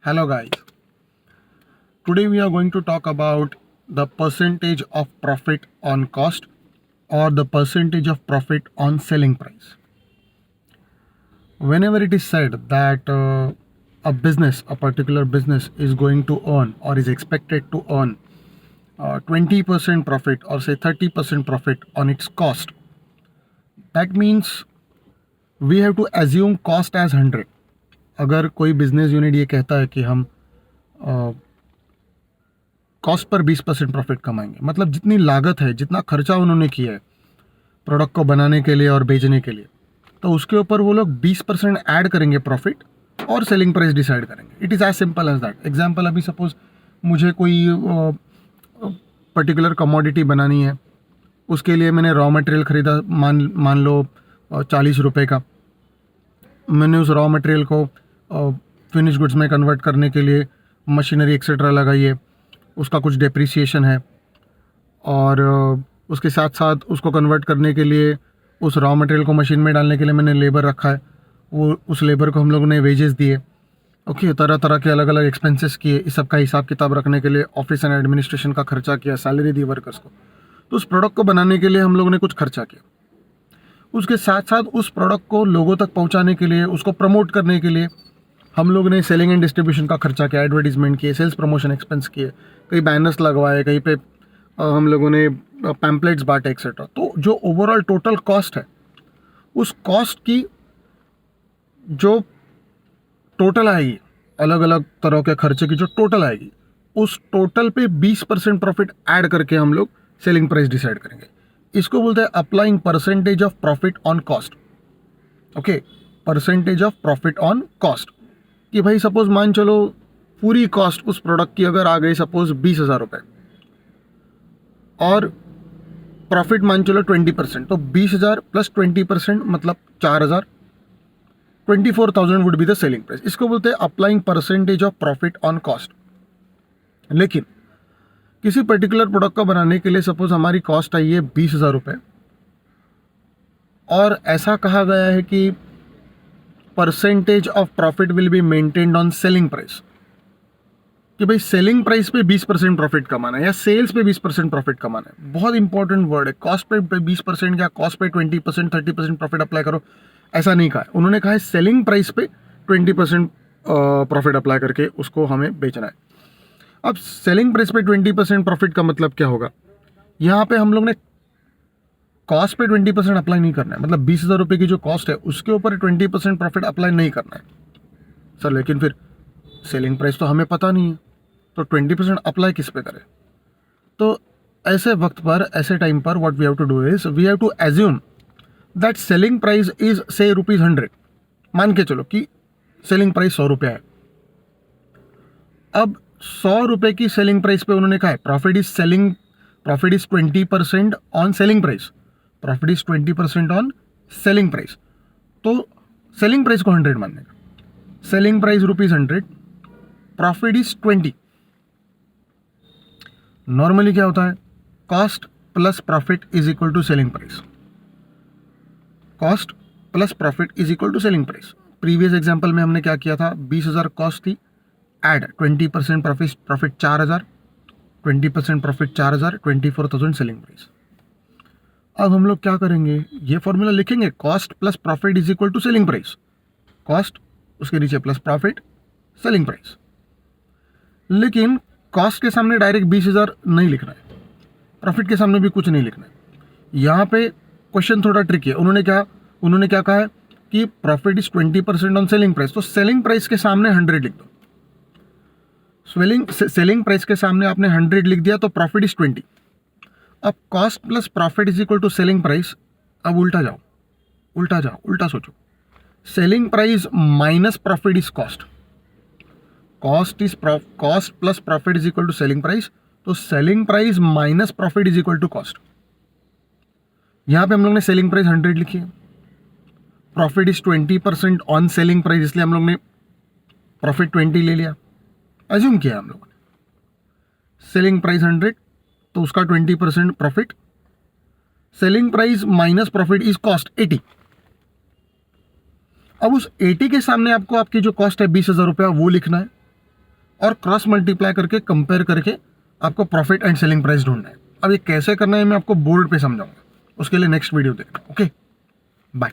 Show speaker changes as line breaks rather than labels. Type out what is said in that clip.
Hello guys. Today we are going to talk about the percentage of profit on cost or the percentage of profit on selling price. Whenever it is said that a particular business is going to earn or is expected to earn 20% profit or say 30% profit on its cost, that means we have to assume cost as 100. अगर कोई business unit ये कहता है कि हम cost per 20% profit कमाएंगे, मतलब जितनी लागत है, जितना खर्चा उन्होंने किया है प्रोडक्ट को बनाने के लिए और बेचने के लिए, तो उसके ऊपर वो लोग 20% ऐड करेंगे प्रॉफिट और सेलिंग प्राइस डिसाइड करेंगे. It is as simple as that. Example, अभी सपोज मुझे कोई पर्टिकुलर कमोडिटी बनानी है, उसके लिए मैंने रॉ मटेरियल ख़रीदा, मान लो 40 रुपये का. मैंने उस रॉ मटेरियल को फिनिश गुड्स में कन्वर्ट करने के लिए मशीनरी एक्सेट्रा लगाई है, उसका कुछ डेप्रिसिएशन है, और उसके साथ साथ उसको कन्वर्ट करने के लिए उस रॉ मटेरियल को मशीन में डालने के लिए मैंने लेबर रखा है. वो उस लेबर को हम लोगों ने वेजेस दिए. ओके, तरह तरह के अलग अलग एक्सपेंसेस किए. इस सब का हिसाब किताब रखने के लिए ऑफिस एंड एडमिनिस्ट्रेशन का खर्चा किया, सैलरी दी वर्कर्स को. तो उस प्रोडक्ट को बनाने के लिए हम लोगों ने कुछ खर्चा किया. उसके साथ साथ उस प्रोडक्ट को लोगों तक पहुंचाने के लिए, उसको प्रमोट करने के लिए हम लोगों ने सेलिंग एंड डिस्ट्रीब्यूशन का खर्चा किया, एडवर्टीजमेंट किए, सेल्स प्रमोशन एक्सपेंस किए, कई बैनर्स लगवाए, कहीं पे हम लोगों ने पैम्पलेट्स बांटे एक्सेट्रा. तो जो ओवरऑल टोटल कॉस्ट है, उस कॉस्ट की जो टोटल आएगी, अलग अलग तरह के खर्चे की जो टोटल आएगी, उस टोटल पे 20% प्रॉफिट ऐड करके हम लोग सेलिंग प्राइस डिसाइड करेंगे. इसको बोलते हैं applying percentage of profit on cost. Okay, percentage of profit on cost. कि भाई सपोज मान चलो पूरी कॉस्ट उस प्रोडक्ट की अगर आ गई सपोज 20,000 रुपये और प्रॉफिट मान चलो 20%, तो 20,000 प्लस 20% मतलब 4,000, 24,000 would be the selling price. इसको बोलते हैं applying percentage of profit on cost. लेकिन किसी पर्टिकुलर प्रोडक्ट को बनाने के लिए सपोज हमारी कॉस्ट आई है 20,000 रुपये, और ऐसा कहा गया है कि percentage of profit will be maintained on selling price. कि भाई सेलिंग प्राइस पे 20% प्रॉफिट कमाना है या सेल्स पे 20% प्रॉफिट कमाना है. बहुत इंपॉर्टेंट वर्ड है. कॉस्ट पे 20% या कॉस्ट पे 20%, 30% प्रॉफिट अप्लाई करो, ऐसा नहीं कहा है. उन्होंने कहा है सेलिंग प्राइस पे 20% प्रॉफिट अप्लाई करके उसको हमें बेचना है. अब सेलिंग प्राइस पे 20% प्रॉफिट का मतलब क्या होगा? यहाँ पे हम लोग ने कॉस्ट पे 20% अप्लाई नहीं करना है. मतलब 20,000 रुपये की जो कॉस्ट है उसके ऊपर 20% प्रॉफिट अप्लाई नहीं करना है. सर लेकिन फिर सेलिंग प्राइस तो हमें पता नहीं है, तो 20% अप्लाई किस पे करें? तो ऐसे वक्त पर, ऐसे टाइम पर what we have to do is we have to assume that selling price is say ₹100. मान के चलो कि सेलिंग प्राइस 100 रुपये है. अब 100 रुपये की सेलिंग प्राइस पे उन्होंने कहा है profit is 20% on selling price. Profit is 20% on selling price. तो सेलिंग प्राइस को 100 मानने का. Selling price ₹100, profit is 20. Normally क्या होता है? Cost plus profit is equal to selling price. Cost plus profit is equal to selling price. Previous example में हमने क्या किया था? 20,000 कॉस्ट थी, add 20% profit 4,000, 20% profit 4,000, 24,000 selling price. अब हम लोग क्या करेंगे? ये फॉर्मूला लिखेंगे, cost plus profit is equal to selling price. Cost, उसके नीचे प्लस प्रॉफिट, सेलिंग प्राइस. लेकिन कॉस्ट के सामने डायरेक्ट 20,000 नहीं लिखना है, प्रॉफिट के सामने भी कुछ नहीं लिखना है. यहाँ पे क्वेश्चन थोड़ा ट्रिकी है. उन्होंने क्या कहा है कि profit is 20% on selling price. तो सेलिंग प्राइस के सामने 100 लिख दो. सेलिंग प्राइस के सामने आपने 100 लिख दिया तो प्रॉफिट इज 20. अब cost plus profit is equal to selling price. अब उल्टा सोचो. Selling price minus profit is cost. Cost plus profit is equal to selling price. तो selling price minus profit is equal to cost. यहां पे हम लोग ने सेलिंग प्राइस 100 लिखी है, profit is 20% on selling price, इसलिए हम लोग ने प्रॉफिट 20 ले लिया. अज्यूम किया हम लोगों ने सेलिंग प्राइस 100, तो उसका 20% profit. Selling price minus profit is cost 80. अब उस 80 के सामने आपको आपकी जो कॉस्ट है 20,000 रुपया वो लिखना है. और क्रॉस मल्टीप्लाई करके कंपेयर करके आपको प्रॉफिट एंड सेलिंग प्राइस ढूंढना है। अब ये कैसे करना है मैं आपको बोर्ड पे समझाऊंगा, उसके लिए नेक्स्ट वीडियो देखना। Okay, bye.